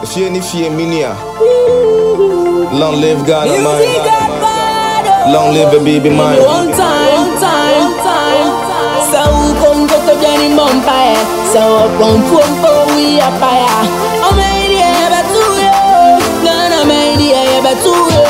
If you any fear minia, long live God and mine. Long live a baby mine. One time. So come go to Jenny Mumpire. So come we are fire. I'm a but to you. Nana made but to you.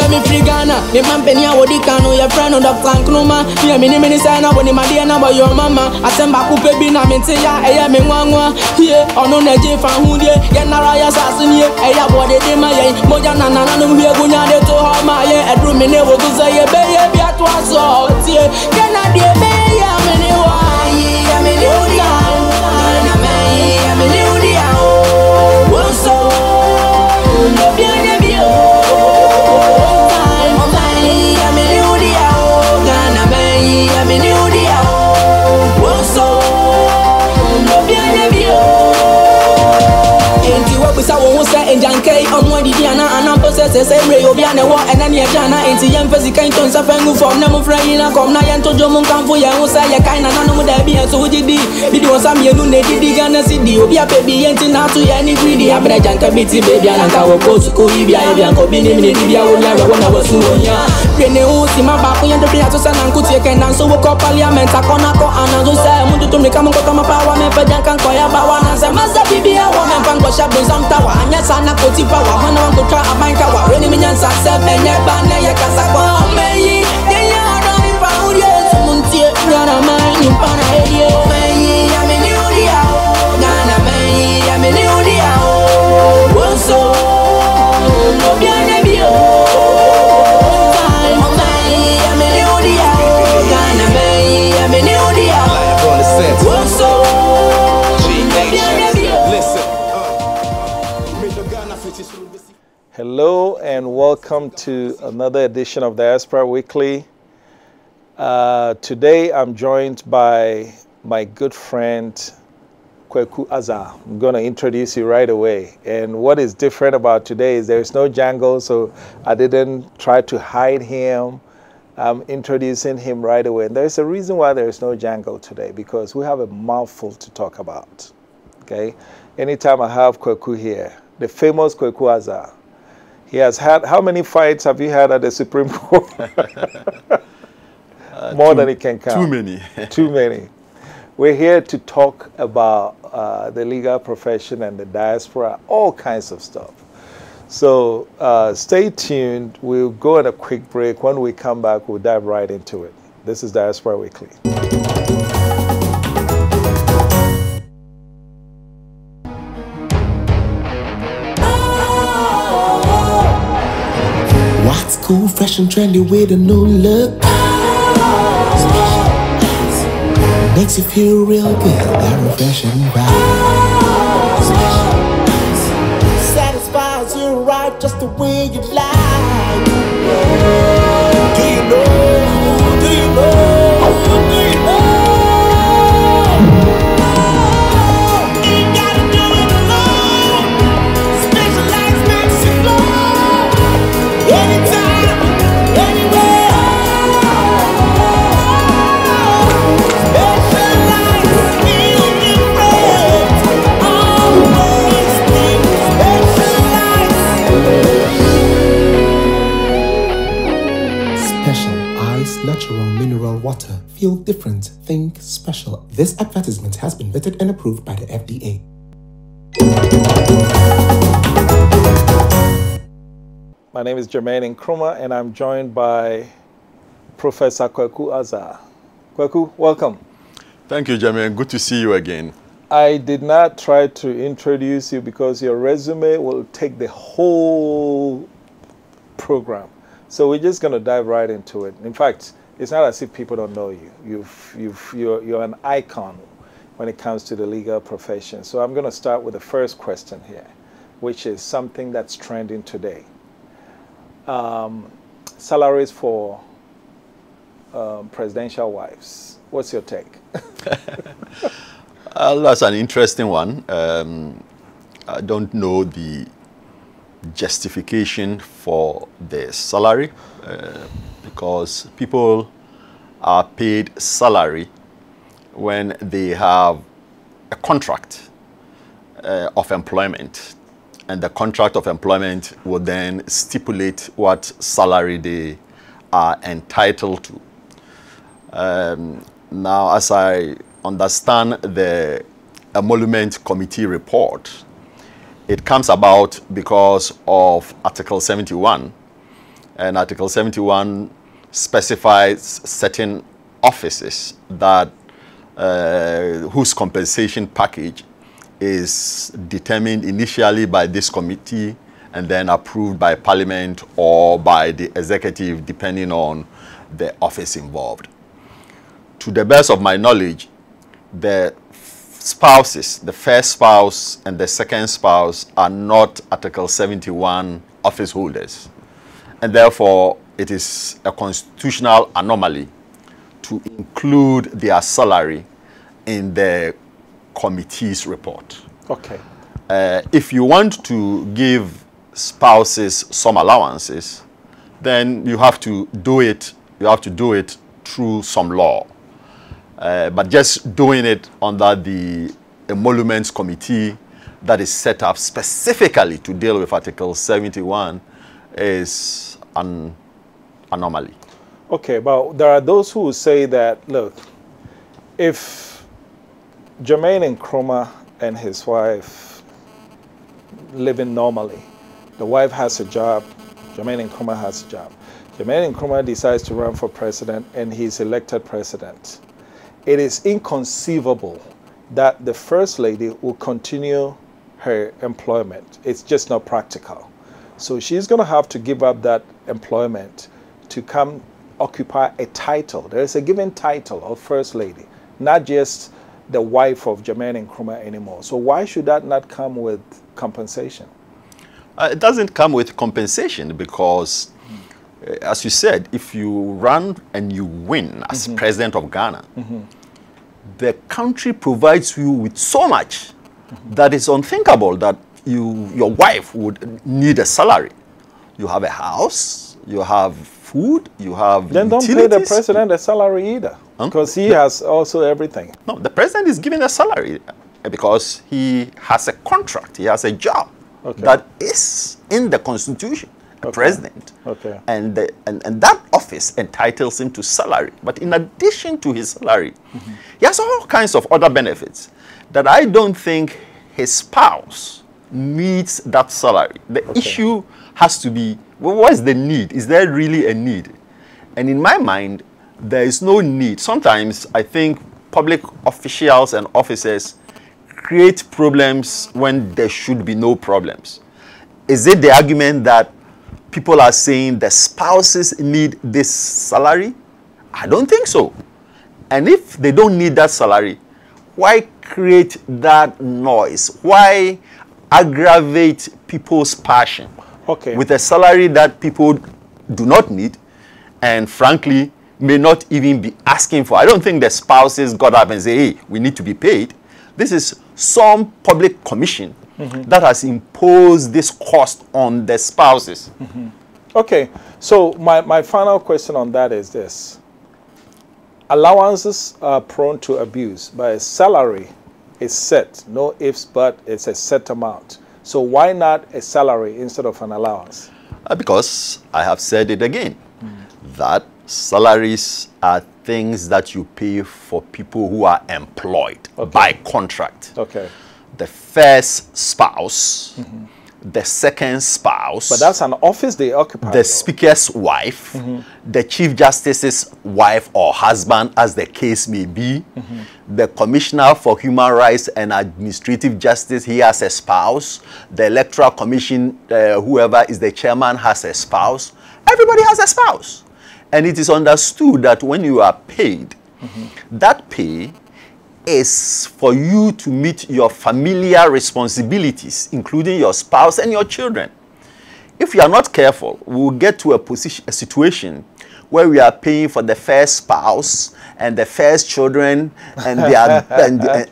Me free Ghana, me man penny a wodi kanu your friend on the plank numa. Me a mini sign up when my dear number your mama. I send back up baby na me ya eya me nwanwa. Yeah, ono na je fan hu de. Ye na raya sasin ye. Eya body de ma ye. Moja na no hie gunya de to ha ma ye. Edru me ne wo go say ye be ye bi atwa so. Tie. Ye na de be ya me ne wa. Ya me ne odi a. Na me ya me ne odi a. Wo so. No bi anya bi o. And Jankay on one Diana and I'm possessed a ray of Yana and any Jana and the young Physican Tons of Fangu from Nemo Frayina, come Nayan to Jomon Campoya, who say a kind of animal that be so did video some year no did Gana City, Obia baby, and not to any greedy, I bet Janka Bitty baby and I will go to Korea, Bianco Bini, Libya, when I was so young. Rene Usima Baku and the Piazza and Kutia can dance so called Parliament, Akonako, and I just say, I want to make a power man for Jankan Koya Bawan as a master baby, I want to go shop with some tower, and yes, I'm not put it power. When I want to try a bank, I want any millions of seven, and yet, but now you can't say, well, me, they are not in power, yes, Muntia, Gana, mine, in Panay, I'm in Udia, Gana, I'm in Udia, so, no, Hello and welcome to another edition of Diaspora Weekly. Today I'm joined by my good friend Kwaku Azar. I'm going to introduce you right away. And what is different about today is there is no jangle, so I didn't try to hide him. I'm introducing him right away. And there's a reason why there is no jangle today, because we have a mouthful to talk about. Okay? Anytime I have Kwaku here, the famous Kwaku Azar, he has had, how many fights have you had at the Supreme Court? More than he can count. Too many. Too many. We're here to talk about the legal profession and the diaspora, all kinds of stuff. So stay tuned. We'll go on a quick break. When we come back, we'll dive right into it. This is Diaspora Weekly. What's cool, fresh and trendy with a new look? Makes you feel real good, that refreshing vibe. Satisfies you right just the way you like. Do you know? Do you know? Do you know? You gotta do it alone. Specialized makes you flow. Anytime, anywhere. Natural mineral water. Feel different. Think special. This advertisement has been vetted and approved by the FDA. My name is Jermaine Nkrumah, and I'm joined by Professor Kwaku Azar. Kwaku, welcome. Thank you, Jermaine. Good to see you again. I did not try to introduce you because your resume will take the whole program. So we're just going to dive right into it. In fact, it's not as if people don't know you. You're an icon when it comes to the legal profession. So I'm going to start with the first question here, which is something that's trending today. Salaries for presidential wives. What's your take? That's an interesting one. I don't know the justification for the salary because people are paid salary when they have a contract of employment and the contract of employment will then stipulate what salary they are entitled to. Now, as I understand the Emolument Committee report, it comes about because of Article 71. And Article 71 specifies certain offices that whose compensation package is determined initially by this committee and then approved by Parliament or by the executive, depending on the office involved. To the best of my knowledge, the spouses, the first spouse and the second spouse, are not Article 71 office holders. And therefore, it is a constitutional anomaly to include their salary in the committee's report. Okay. If you want to give spouses some allowances, then you have to do it. You have to do it through some law. But just doing it under the Emoluments Committee that is set up specifically to deal with Article 71 is an anomaly. Okay, but there are those who say that, look, if Jermaine Nkrumah and his wife living normally, the wife has a job, Jermaine Nkrumah has a job. Jermaine Nkrumah decides to run for president and he's elected president. It is inconceivable that the First Lady will continue her employment. It's just not practical. So she's going to have to give up that employment to come occupy a title. There is a given title of First Lady, not just the wife of Jermaine Nkrumah anymore. So why should that not come with compensation? It doesn't come with compensation because, as you said, if you run and you win as president of Ghana, the country provides you with so much that it's unthinkable that your wife would need a salary. You have a house, you have food, you have Then utilities. don't pay the president a salary either, because he has also everything. No, the president is given a salary because he has a contract, he has a job that is in the constitution. President. Okay. And that office entitles him to salary. But in addition to his salary, he has all kinds of other benefits that I don't think his spouse needs that salary. The issue has to be, well, what is the need? Is there really a need? And in my mind, there is no need. Sometimes I think public officials and officers create problems when there should be no problems. Is it the argument that people are saying the spouses need this salary? I don't think so. And if they don't need that salary, why create that noise? Why aggravate people's passion with a salary that people do not need and frankly may not even be asking for? I don't think the spouses got up and say, hey, we need to be paid. This is some public commission that has imposed this cost on the spouses. Okay, so my final question on that is this. Allowances are prone to abuse, but a salary is set. No ifs, but it's a set amount. So why not a salary instead of an allowance? Because I have said it again, that salaries are things that you pay for people who are employed by contract. Okay. The first spouse, the second spouse. But that's an office they occupy. The speaker's wife, the chief justice's wife or husband, as the case may be, the commissioner for human rights and administrative justice, he has a spouse. The electoral commission, whoever is the chairman, has a spouse. Everybody has a spouse. And it is understood that when you are paid, that pay is for you to meet your familiar responsibilities, including your spouse and your children. If you are not careful, we will get to a situation where we are paying for the first spouse and the first children and their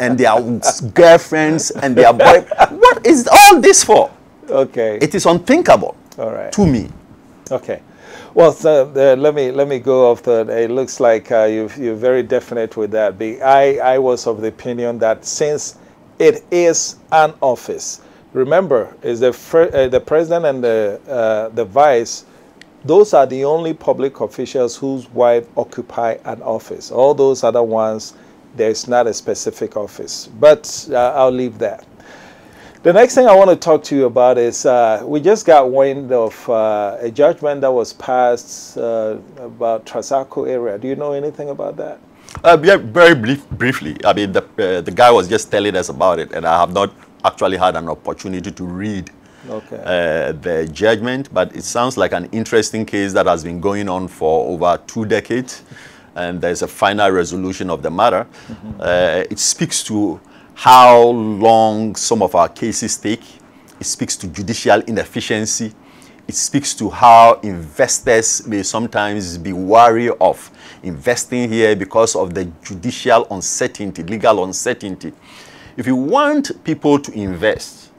and their girlfriends and their boy. What is all this for? Okay. It is unthinkable. All right. To me. Okay. Well, let me go off the. It looks like you're very definite with that. I was of the opinion that since it is an office, remember, is the president and the vice. Those are the only public officials whose wife occupy an office. All those other ones, there's not a specific office. But I'll leave that. The next thing I want to talk to you about is we just got wind of a judgment that was passed about Trasaco area. Do you know anything about that? Yeah, very briefly. I mean, the guy was just telling us about it, and I have not actually had an opportunity to read the judgment, but it sounds like an interesting case that has been going on for over 2 decades, and there's a final resolution of the matter. It speaks to how long some of our cases take. It speaks to judicial inefficiency. It speaks to how investors may sometimes be wary of investing here because of the judicial uncertainty, legal uncertainty. If you want people to invest,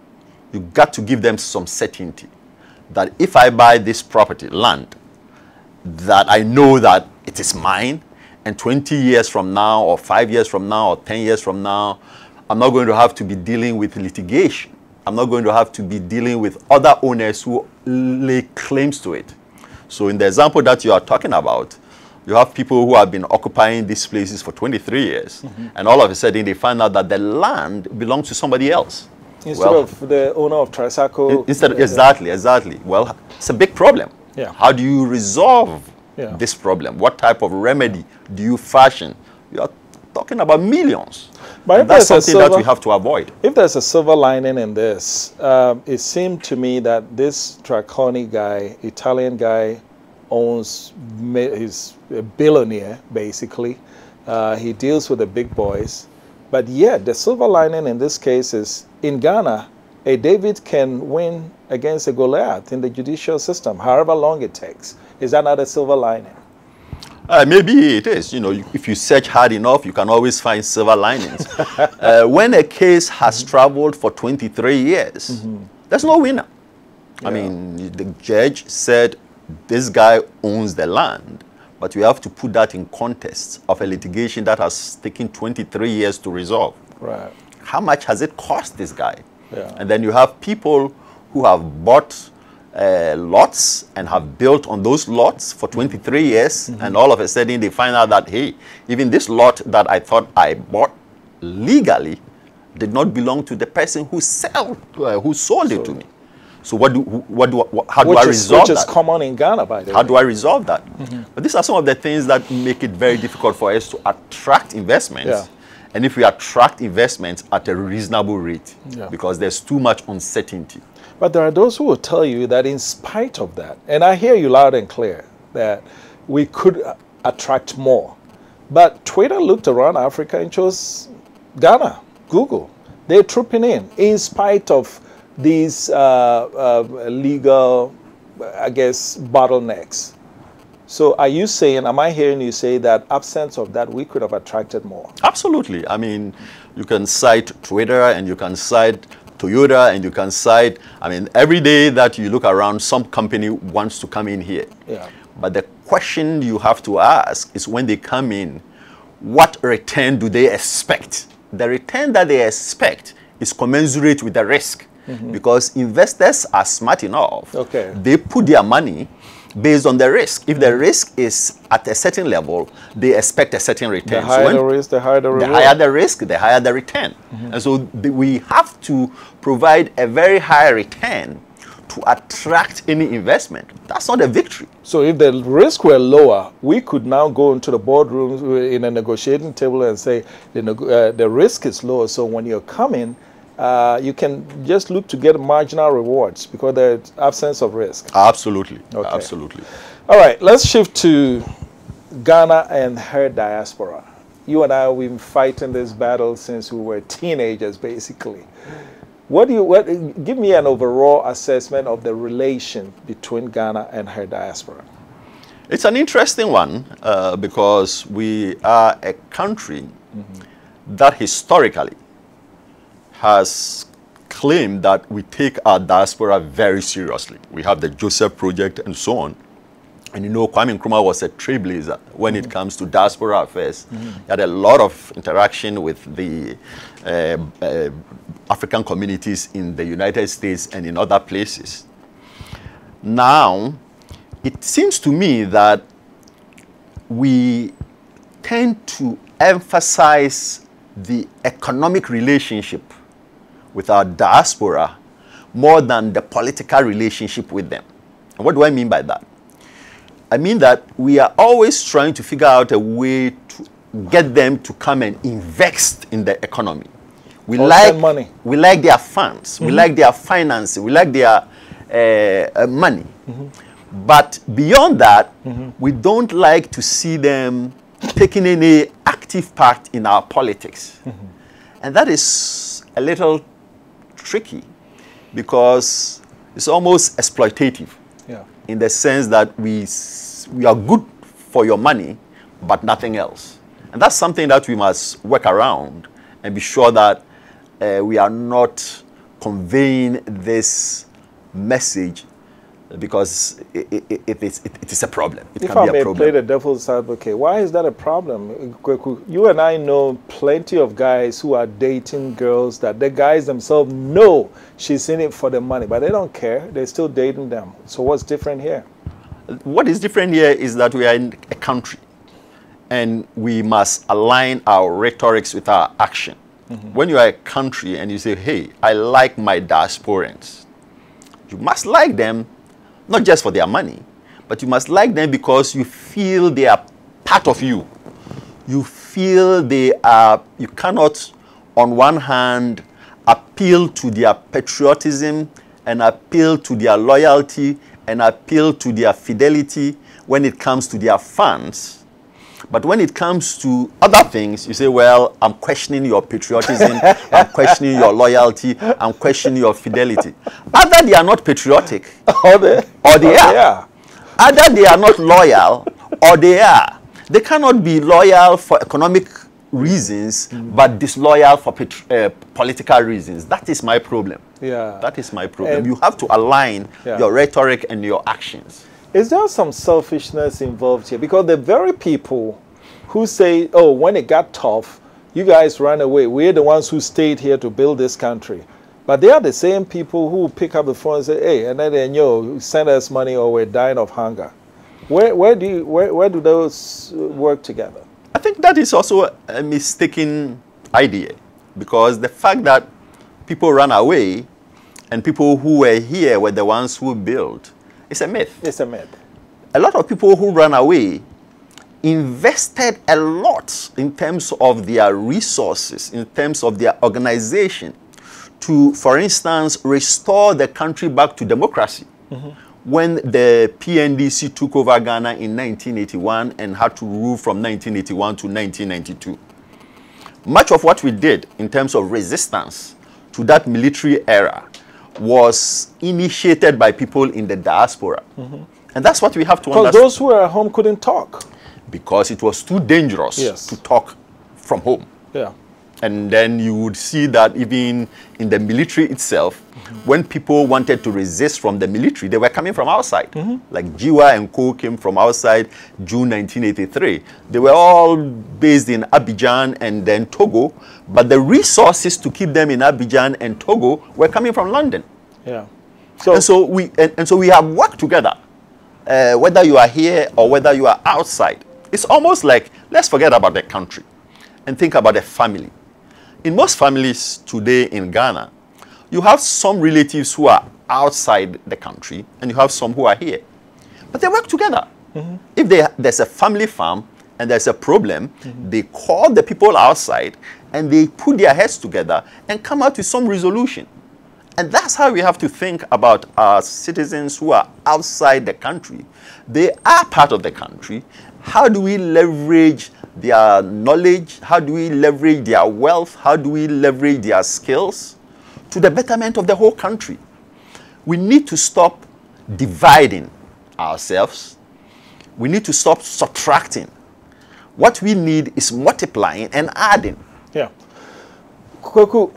you got to give them some certainty that if I buy this property, land, that I know that it is mine, and 20 years from now, or 5 years from now, or 10 years from now, I'm not going to have to be dealing with litigation. I'm not going to have to be dealing with other owners who lay claims to it. So in the example that you are talking about, you have people who have been occupying these places for 23 years, and all of a sudden they find out that the land belongs to somebody else. Instead of the owner of Trasaco. Exactly. Well, it's a big problem. Yeah. How do you resolve this problem? What type of remedy do you fashion? You are talking about millions. But that's something that we have to avoid. If there's a silver lining in this, it seemed to me that this Draconi guy, Italian guy, he's a billionaire, basically. He deals with the big boys. But yet, the silver lining in this case is, in Ghana, a David can win against a Goliath in the judicial system, however long it takes. Is that not a silver lining? Maybe it is. You know, if you search hard enough, you can always find silver linings. When a case has traveled for 23 years, there's no winner. I mean, the judge said this guy owns the land, but we have to put that in context of a litigation that has taken 23 years to resolve. Right. How much has it cost this guy? Yeah. And then you have people who have bought lots and have built on those lots for 23 years, and all of a sudden they find out that, hey, even this lot that I thought I bought legally did not belong to the person who sold it to me. So how do I resolve that? Which is common in Ghana, by the way. How do I resolve that? But these are some of the things that make it very difficult for us to attract investments. Yeah. And if we attract investments at a reasonable rate, because there's too much uncertainty. But there are those who will tell you that in spite of that, and I hear you loud and clear, that we could attract more. But Twitter looked around Africa and chose Ghana, Google. They're trooping in spite of these legal, I guess, bottlenecks. So are you saying, am I hearing you say that absence of that, we could have attracted more? Absolutely. I mean, you can cite Twitter and you can cite Toyota and you can cite, I mean, every day that you look around, some company wants to come in here. Yeah. But the question you have to ask is, when they come in, what return do they expect? The return that they expect is commensurate with the risk. Because investors are smart enough. They put their money based on the risk. If the risk is at a certain level, they expect a certain return. The higher the risk, the higher the reward. The higher the risk, the higher the return. And so we have to provide a very high return to attract any investment. That's not a victory. So if the risk were lower, we could now go into the boardroom in a negotiating table and say the risk is lower. So when you're coming, you can just look to get marginal rewards because there's absence of risk. Absolutely. Okay. Absolutely. All right, let's shift to Ghana and her diaspora. You and I have been fighting this battle since we were teenagers, basically. Give me an overall assessment of the relation between Ghana and her diaspora. It's an interesting one because we are a country that historically has claimed that we take our diaspora very seriously. We have the Joseph Project and so on. And you know, Kwame Nkrumah was a trailblazer when it comes to diaspora affairs. He had a lot of interaction with the African communities in the United States and in other places. Now, it seems to me that we tend to emphasize the economic relationship with our diaspora more than the political relationship with them. And what do I mean by that? I mean that we are always trying to figure out a way to get them to come and invest in the economy. We like money. We like their funds. We like their finances. We like their money. But beyond that, we don't like to see them taking any active part in our politics. And that is a little tricky because it's almost exploitative. In the sense that we are good for your money, but nothing else. And that's something that we must work around and be sure that we are not conveying this message because it is a problem. It if can I be a may problem. play the devil's advocate, why is that a problem? Kwaku, you and I know plenty of guys who are dating girls that the guys themselves know she's in it for the money, but they don't care. They're still dating them. So what's different here? What is different here is that we are in a country and we must align our rhetorics with our action. When you are a country and you say, hey, I like my diasporans, you must like them not just for their money, but you must like them because you feel they are part of you. You feel they are, you cannot, on one hand, appeal to their patriotism and appeal to their loyalty and appeal to their fidelity when it comes to their funds. But when it comes to other things, you say, well, I'm questioning your patriotism, I'm questioning your loyalty, I'm questioning your fidelity. Either they are not patriotic, or they are. Either they are not loyal, or they are. They cannot be loyal for economic reasons, but disloyal for political reasons. That is my problem. That is my problem. And you have to align your rhetoric and your actions. Is there some selfishness involved here? Because the very people who say, oh, when it got tough, you guys ran away. We're the ones who stayed here to build this country. But they are the same people who pick up the phone and say, hey, and then you send us money or we're dying of hunger. Where do those work together? I think that is also a mistaken idea, because the fact that people ran away and people who were here were the ones who built, it's a myth. It's a myth. A lot of people who ran away invested a lot in terms of their resources, in terms of their organization, to, for instance, restore the country back to democracy. When the PNDC took over Ghana in 1981 and had to rule from 1981 to 1992. Much of what we did in terms of resistance to that military era was initiated by people in the diaspora. And that's what we have to understand. Because those who were at home couldn't talk. Because it was too dangerous to talk from home. And then you would see that even in the military itself, when people wanted to resist from the military, they were coming from outside. Like Jiwa and Co came from outside June 1983. They were all based in Abidjan and then Togo, but the resources to keep them in Abidjan and Togo were coming from London. So we have worked together, whether you are here or whether you are outside. It's almost like, let's forget about the country and think about a family. In most families today in Ghana, you have some relatives who are outside the country and you have some who are here. But they work together. If there's a family farm and there's a problem, they call the people outside and they put their heads together and come out with some resolution. And that's how we have to think about our citizens who are outside the country. They are part of the country. How do we leverage their knowledge? How do we leverage their wealth? How do we leverage their skills to the betterment of the whole country? We need to stop dividing ourselves. We need to stop subtracting. What we need is multiplying and adding. Kwaku,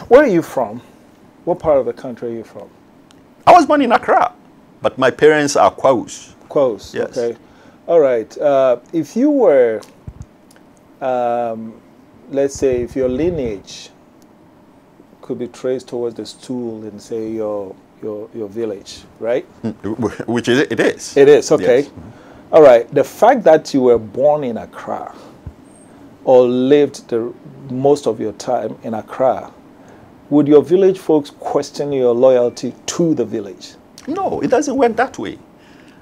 where are you from? What part of the country are you from? I was born in Accra, but my parents are Kwakus. Close. Yes. Okay. All right. If you were, let's say, if your lineage could be traced towards the stool in, say, your village, right? Which is it is. It is. Okay. Yes. All right. The fact that you were born in Accra or lived the most of your time in Accra, would your village folks question your loyalty to the village? No, it doesn't work that way.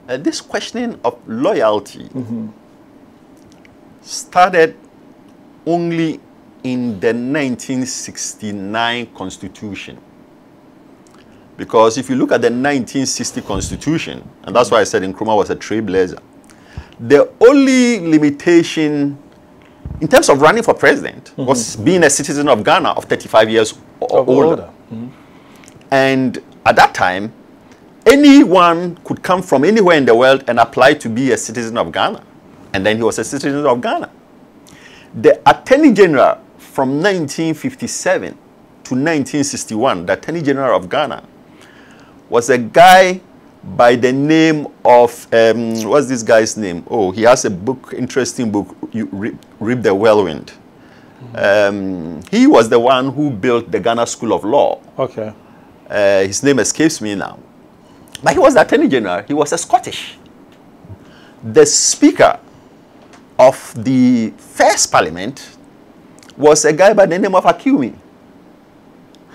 This questioning of loyalty started only in the 1969 Constitution. Because if you look at the 1960 Constitution, and that's why I said Nkrumah was a trailblazer, the only limitation in terms of running for president was being a citizen of Ghana of 35 years or older. And at that time, anyone could come from anywhere in the world and apply to be a citizen of Ghana. And then he was a citizen of Ghana. The Attorney General from 1957 to 1961, the Attorney General of Ghana, was a guy by the name of, what's this guy's name? Oh, he has a book, interesting book, Reap the Whirlwind. He was the one who built the Ghana School of Law. Okay. His name escapes me now. But he was the Attorney General. He was a Scottish. The Speaker of the first Parliament was a guy by the name of Akumi.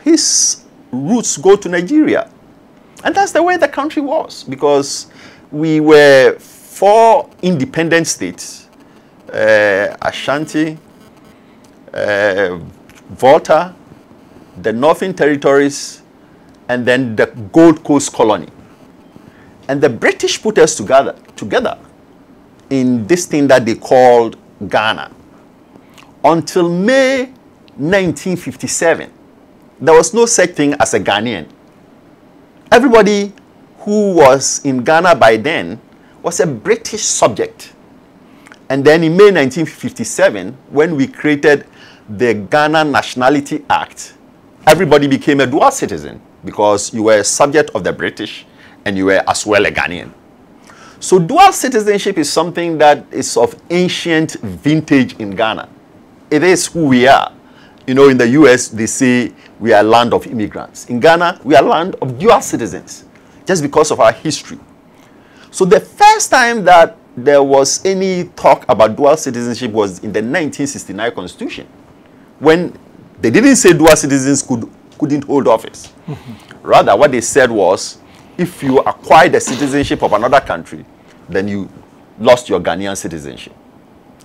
His roots go to Nigeria. And that's the way the country was, because we were 4 independent states, Ashanti, Volta, the Northern Territories, and then the Gold Coast Colony. And the British put us together in this thing that they called Ghana. Until May 1957, there was no such thing as a Ghanaian. Everybody who was in Ghana by then was a British subject. And then in May 1957, when we created the Ghana Nationality Act, everybody became a dual citizen because you were a subject of the British and you were as well a Ghanaian. So dual citizenship is something that is of ancient vintage in Ghana. It is who we are. You know, in the US, they say we are a land of immigrants. In Ghana, we are a land of dual citizens, just because of our history. So the first time that there was any talk about dual citizenship was in the 1969 Constitution, when they didn't say dual citizens couldn't hold office. Rather, what they said was, if you acquired the citizenship of another country, then you lost your Ghanaian citizenship.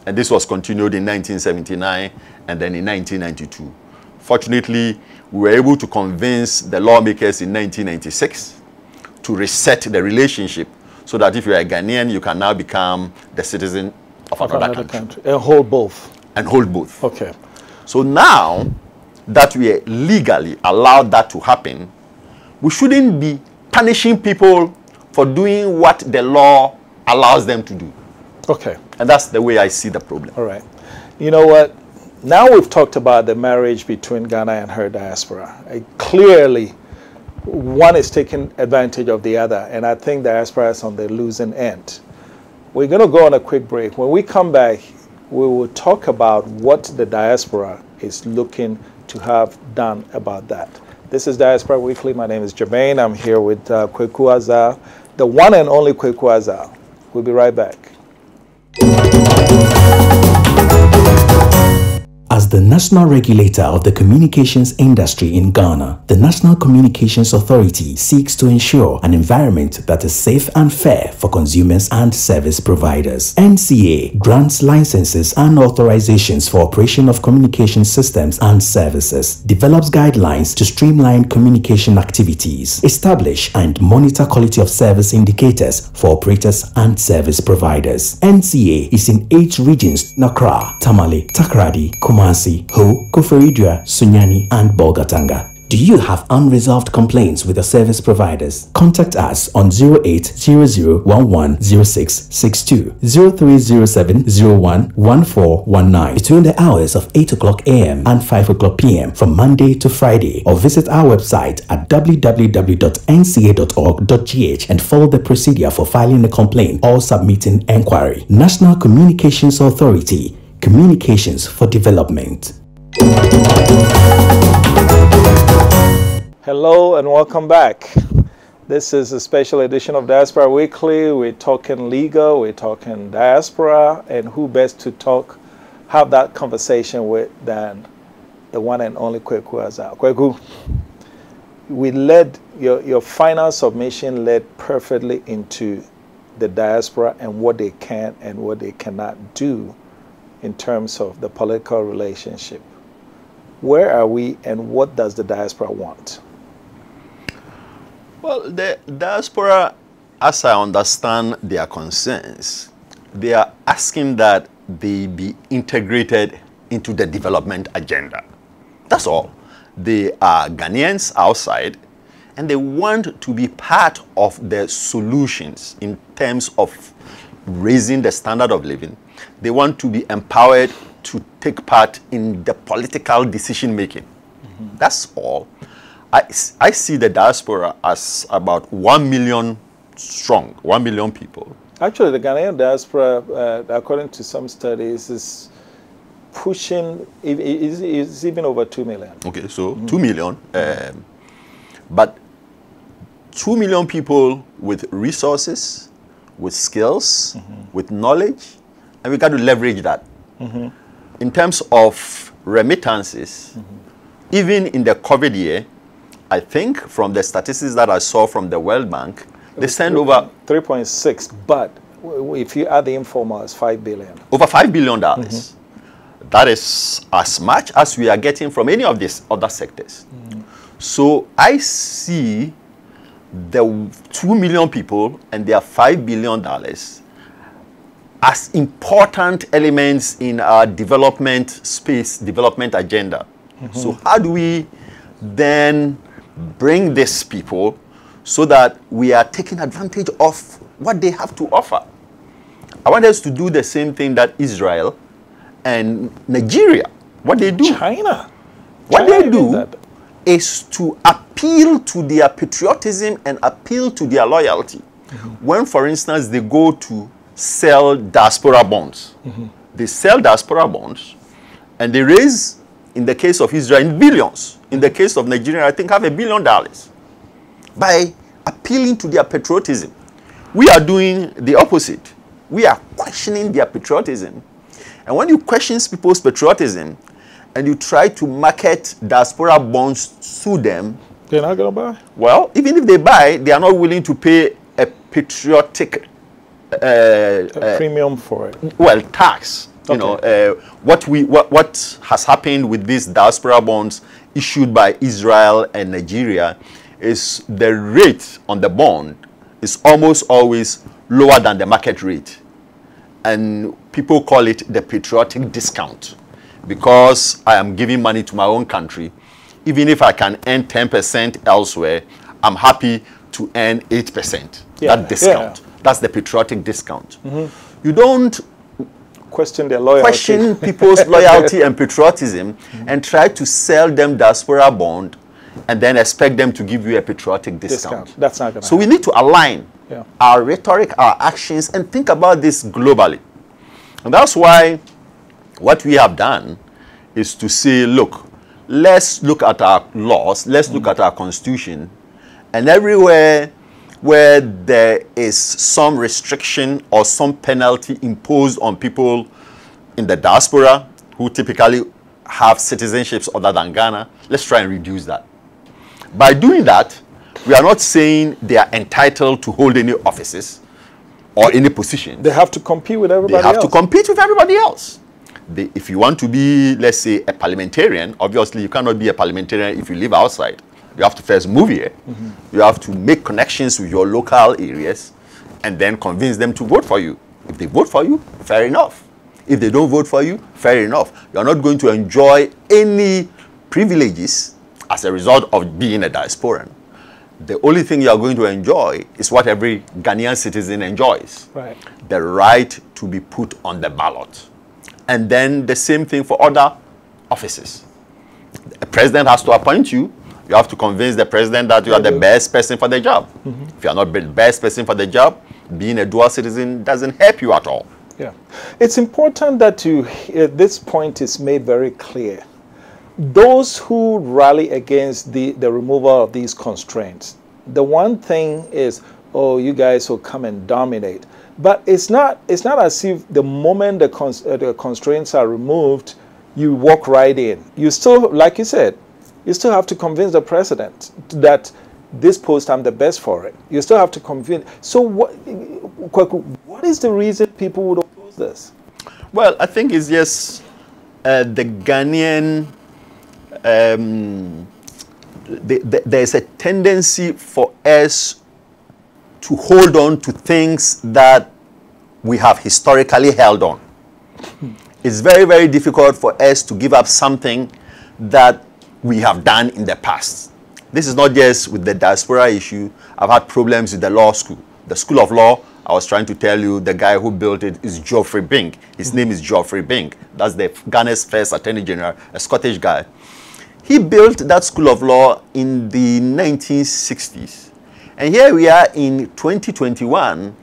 And this was continued in 1979 and then in 1992. Fortunately, we were able to convince the lawmakers in 1996 to reset the relationship so that if you're a Ghanaian, you can now become the citizen of another country. And hold both. And hold both. Okay. So now that we are legally allowed that to happen, we shouldn't be punishing people for doing what the law allows them to do. Okay. And that's the way I see the problem. All right. You know what? Now we've talked about the marriage between Ghana and her diaspora. Clearly, one is taking advantage of the other, and I think diaspora is on the losing end. We're going to go on a quick break. When we come back, we will talk about what the diaspora is looking to have done about that. This is Diaspora Weekly. My name is Jermaine. I'm here with Kwaku Azar, the one and only Kwaku Azar. We'll be right back. As the national regulator of the communications industry in Ghana, the National Communications Authority seeks to ensure an environment that is safe and fair for consumers and service providers. NCA grants licenses and authorizations for operation of communication systems and services, develops guidelines to streamline communication activities, establish and monitor quality of service indicators for operators and service providers. NCA is in 8 regions: Accra, Tamale, Takoradi, Kumasi, Ho, Koforidua, Sunyani, and Bolgatanga. Do you have unresolved complaints with your service providers? Contact us on 0800110662, 0307011419 between the hours of 8 o'clock a.m. and 5 o'clock p.m. from Monday to Friday, or visit our website at www.nca.org.gh and follow the procedure for filing a complaint or submitting enquiry. National Communications Authority, Communications for Development. Hello and welcome back. This is a special edition of Diaspora Weekly. We're talking legal, we're talking diaspora, and who best to have that conversation with than the one and only Kwaku Azar. Kwaku, we led, your final submission led perfectly into the diaspora and what they can and what they cannot do in terms of the political relationship. Where are we and what does the diaspora want? Well, the diaspora, as I understand their concerns, they are asking that they be integrated into the development agenda. That's all. They are Ghanaians outside, and they want to be part of the solutions in terms of raising the standard of living. They want to be empowered to take part in the political decision making. Mm-hmm. That's all. I see the diaspora as about 1 million strong, 1 million people. Actually, the Ghanaian diaspora, according to some studies, is pushing, is even over 2 million. Okay, so 2 million. But 2 million people with resources, with skills, with knowledge, and we got to leverage that. In terms of remittances, even in the COVID year, I think from the statistics that I saw from the World Bank, they send over 3.6, but if you add the informal, it's 5 billion. Over $5 billion. That is as much as we are getting from any of these other sectors. So I see the 2 million people and their $5 billion as important elements in our development space, development agenda. So how do we then bring these people so that we are taking advantage of what they have to offer? I want us to do the same thing that Israel and Nigeria, what they do. China. What they do is to appeal to their patriotism and appeal to their loyalty. When, for instance, they go to sell diaspora bonds. They sell diaspora bonds and they raise, in the case of Israel, in billions. In the case of Nigeria, I think $500 million by appealing to their patriotism. We are doing the opposite. We are questioning their patriotism. And when you question people's patriotism and you try to market diaspora bonds to them, they're not going to buy? Well, even if they buy, they are not willing to pay a patriotic a premium for it. Well, tax. You know, what has happened with these diaspora bonds issued by Israel and Nigeria is the rate on the bond is almost always lower than the market rate. And people call it the patriotic discount, because I am giving money to my own country. Even if I can earn 10% elsewhere, I'm happy to earn 8%. That discount. That's the patriotic discount. You don't question their loyalty. Question people's loyalty and patriotism and try to sell them diaspora bond and then expect them to give you a patriotic discount. That's not going to So happen. we need to align our rhetoric, our actions, and think about this globally. And that's why what we have done is to say, look, let's look at our laws, let's look at our constitution, and everywhere where there is some restriction or some penalty imposed on people in the diaspora who typically have citizenships other than Ghana, let's try and reduce that. By doing that, we are not saying they are entitled to hold any offices or any position. They have to compete with everybody else. They have to compete with everybody else. If you want to be, let's say, a parliamentarian, obviously you cannot be a parliamentarian if you live outside. You have to first move here. You have to make connections with your local areas and then convince them to vote for you. If they vote for you, fair enough. If they don't vote for you, fair enough. You're not going to enjoy any privileges as a result of being a diasporan, the only thing you are going to enjoy is what every Ghanaian citizen enjoys. Right. The right to be put on the ballot. And then the same thing for other offices. The president has to appoint you. You have to convince the president that you are the best person for the job. If you are not the best person for the job, being a dual citizen doesn't help you at all. Yeah. It's important that this point is made very clear. Those who rally against the removal of these constraints, the one thing is, oh, you guys will come and dominate. But it's not as if the moment the constraints are removed, you walk right in. You still, like you said, you still have to convince the president that this post, I'm the best for it. You still have to convince. So what is the reason people would oppose this? Well, I think it's just the Ghanaian, there's a tendency for us to hold on to things that we have historically held on. It's very, very difficult for us to give up something that we have done in the past. This is not just with the diaspora issue. I've had problems with the law school. The School of Law, I was trying to tell you, the guy who built it is Geoffrey Bing. His name is Geoffrey Bing. That's the Ghana's first Attorney General, a Scottish guy. He built that School of Law in the 1960s. And here we are in 2021.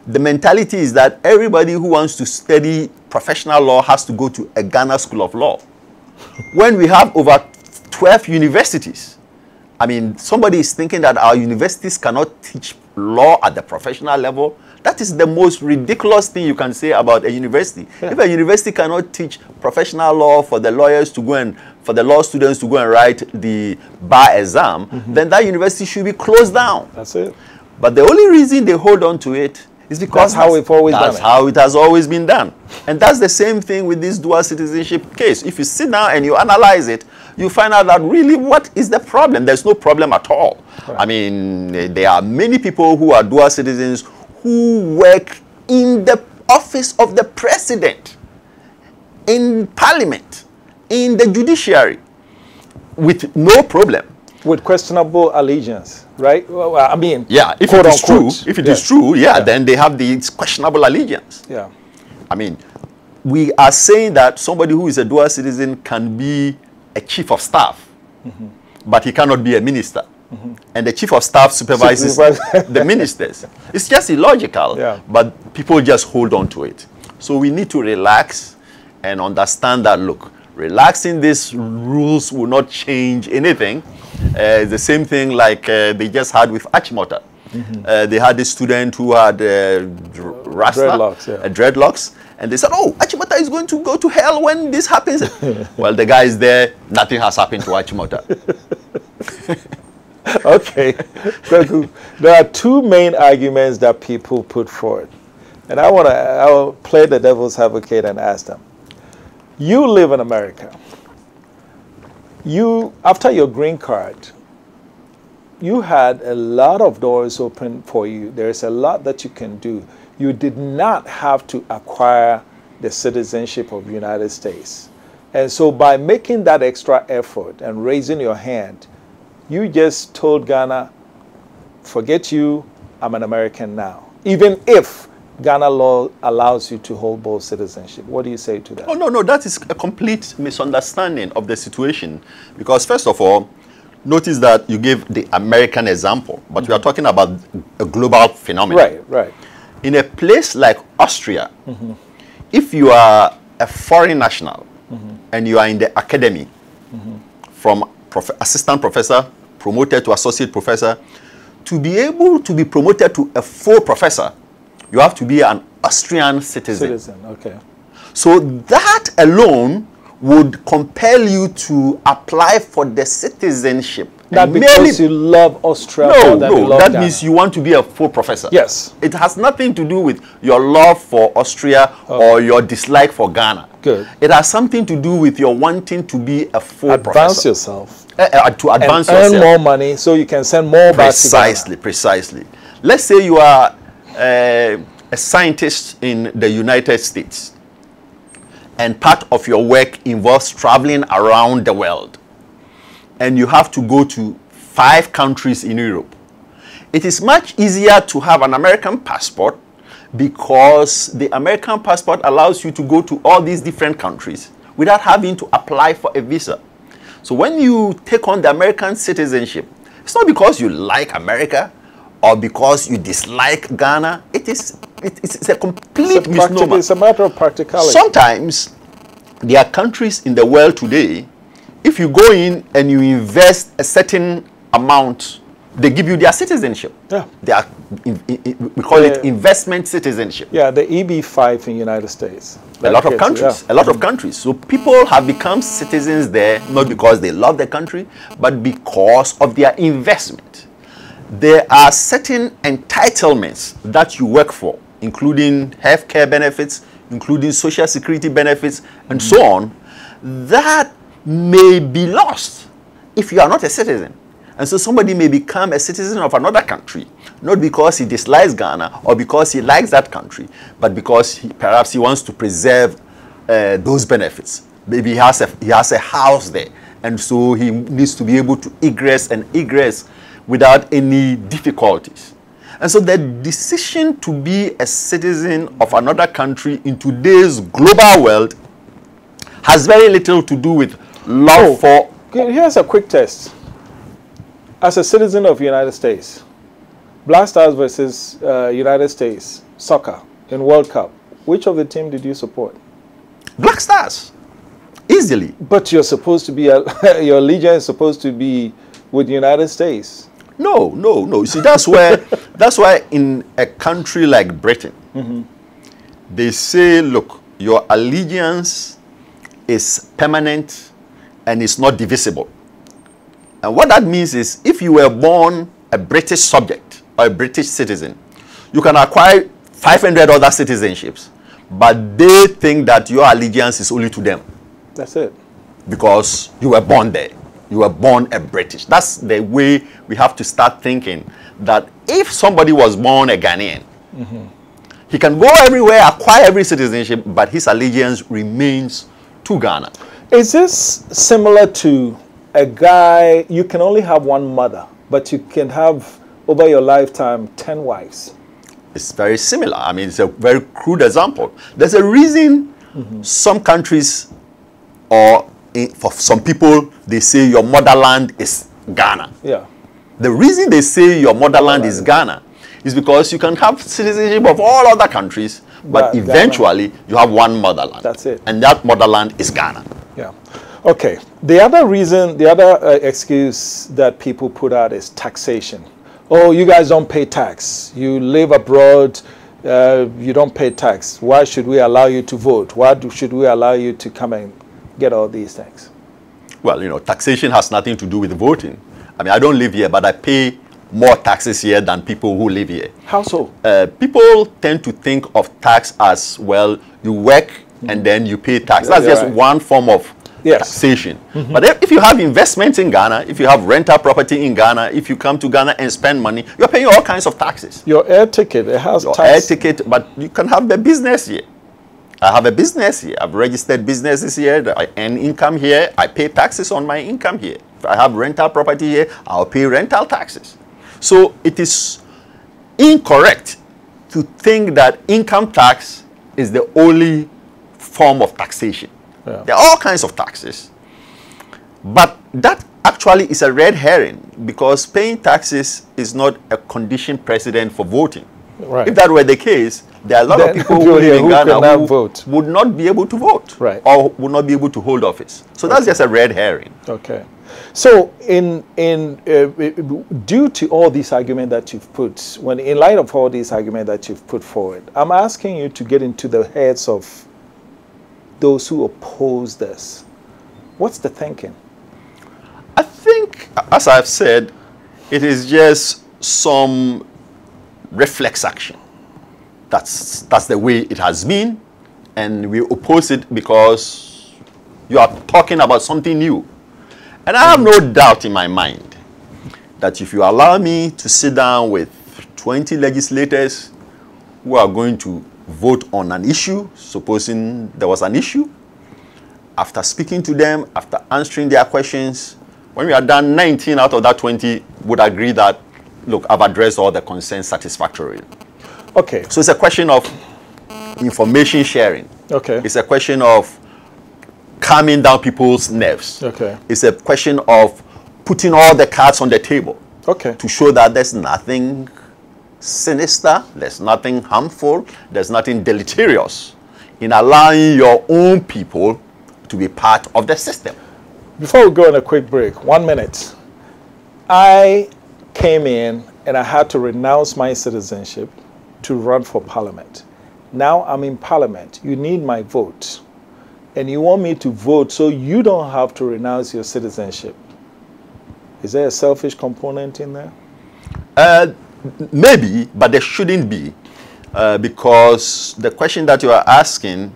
The mentality is that everybody who wants to study professional law has to go to a Ghana School of Law. When we have over 12 universities, I mean, somebody is thinking that our universities cannot teach law at the professional level. That is the most ridiculous thing you can say about a university. Yeah. If a university cannot teach professional law for the lawyers to go and, for the law students to go and write the bar exam, then that university should be closed down. That's it. But the only reason they hold on to it is because that's how we've always done it. That's how it has always been done. And that's the same thing with this dual citizenship case. If you sit down and you analyze it, you find out that really what is the problem? There's no problem at all. Right. I mean, there are many people who are dual citizens who work in the office of the president, in parliament, in the judiciary, with no problem. With questionable allegiance, right? Well, I mean, yeah, if it is true, is true, then they have the questionable allegiance. Yeah. I mean, we are saying that somebody who is a dual citizen can be a chief of staff, but he cannot be a minister. And the chief of staff supervises the ministers. It's just illogical, but people just hold on to it. So we need to relax and understand that, look, relaxing these rules will not change anything. The same thing like they just had with Achimota. They had a student who had dreadlocks, and they said, oh, Achimota is going to go to hell when this happens. Well, the guy is there, nothing has happened to Achimota. Okay. There are two main arguments that people put forward. And I will play the devil's advocate and ask them. You live in America. After your green card, you had a lot of doors open for you. There's a lot that you can do. You did not have to acquire the citizenship of the United States. And so by making that extra effort and raising your hand, you just told Ghana, forget you, I'm an American now. Even if Ghana law allows you to hold both citizenship. What do you say to that? Oh, no, that is a complete misunderstanding of the situation. Because first of all, notice that you gave the American example, but we are talking about a global phenomenon. Right. In a place like Austria, if you are a foreign national and you are in the academy, from assistant professor, promoted to associate professor, to be able to be promoted to a full professor, you have to be an Austrian citizen. Okay. So that alone would compel you to apply for the citizenship. Not because you love Austria more than you love that Ghana. means you want to be a full professor. Yes. It has nothing to do with your love for Austria or your dislike for Ghana. Good. It has something to do with your wanting to be a full professor. Advance yourself. To advance and yourself. earn more money so you can send more back to Ghana. Precisely. Let's say you are a scientist in the United States, and part of your work involves traveling around the world. and you have to go to 5 countries in Europe. It is much easier to have an American passport because the American passport allows you to go to all these different countries without having to apply for a visa. So when you take on the American citizenship, it's not because you like America or because you dislike Ghana. It's a complete misnomer. It's a matter of practicality. Sometimes there are countries in the world today, if you go in and you invest a certain amount, they give you their citizenship. Yeah. They are, we call it investment citizenship. Yeah, the EB-5 in the United States. A lot of countries, a lot of countries. So people have become citizens there, not because they love the country, but because of their investment. There are certain entitlements that you work for, including healthcare benefits, including social security benefits, and so on, that may be lost if you are not a citizen. And so somebody may become a citizen of another country, not because he dislikes Ghana or because he likes that country, but because perhaps he wants to preserve those benefits. Maybe he has a house there, and so he needs to be able to egress and egress without any difficulties. And so the decision to be a citizen of another country in today's global world has very little to do with love for... Here's a quick test. As a citizen of the United States, Black Stars versus United States soccer in World Cup, which of the team did you support? Black Stars, easily. But you're supposed to be, your allegiance is supposed to be with the United States. No. You see, that's why in a country like Britain, they say, look, your allegiance is permanent and it's not divisible. And what that means is, if you were born a British subject or a British citizen, you can acquire 500 other citizenships, but they think that your allegiance is only to them. That's it. Because you were born there. You were born a British. That's the way we have to start thinking, that if somebody was born a Ghanaian, he can go everywhere, acquire every citizenship, but his allegiance remains to Ghana. Is this similar to a guy, you can only have one mother, but you can have, over your lifetime, 10 wives? It's very similar. I mean, it's a very crude example. There's a reason some countries, or for some people, they say your motherland is Ghana. Yeah. The reason they say your motherland is Ghana is because you can have citizenship of all other countries, but eventually Ghana, you have one motherland. That's it. And that motherland is Ghana. Yeah. Okay. The other reason, the other excuse that people put out is taxation. Oh, you guys don't pay tax. You live abroad, you don't pay tax. Why should we allow you to vote? Why should we allow you to come and get all these things? Well, you know, taxation has nothing to do with voting. I mean, I don't live here, but I pay more taxes here than people who live here. How so? People tend to think of tax as, well, you work and then you pay tax. That's just one form of taxation. But if you have investments in Ghana, if you have rental property in Ghana, if you come to Ghana and spend money, you're paying all kinds of taxes. Your air ticket, it has your tax. Air ticket, but you can have a business here. I have a business here. I've registered businesses here. I earn income here. I pay taxes on my income here. If I have rental property here, I'll pay rental taxes. So it is incorrect to think that income tax is the only form of taxation. Yeah. There are all kinds of taxes. But that actually is a red herring, because paying taxes is not a condition precedent for voting. Right. If that were the case, there are a lot of people who live in Ghana who would not be able to vote, or would not be able to hold office. So that's just a red herring. Okay. So due to all these arguments that you've put, in light of all these arguments that you've put forward, I'm asking you to get into the heads of those who oppose this. What's the thinking? I think, as I've said, it is just some reflex action. That's the way it has been, and we oppose it because you are talking about something new. And I have no doubt in my mind that if you allow me to sit down with 20 legislators who are going to vote on an issue, supposing there was an issue, after speaking to them, after answering their questions, When we are done, 19 out of that 20 would agree that, look, I've addressed all the concerns satisfactorily. Okay. So it's a question of information sharing. Okay. It's a question of calming down people's nerves. Okay. It's a question of putting all the cards on the table. Okay. To show that there's nothing sinister, there's nothing harmful, there's nothing deleterious in allowing your own people to be part of the system. Before we go on a quick break, 1 minute. I came in and I had to renounce my citizenship to run for parliament. Now I'm in parliament. You need my vote. And you want me to vote so you don't have to renounce your citizenship. Is there a selfish component in there? Maybe, but there shouldn't be. Because the question that you are asking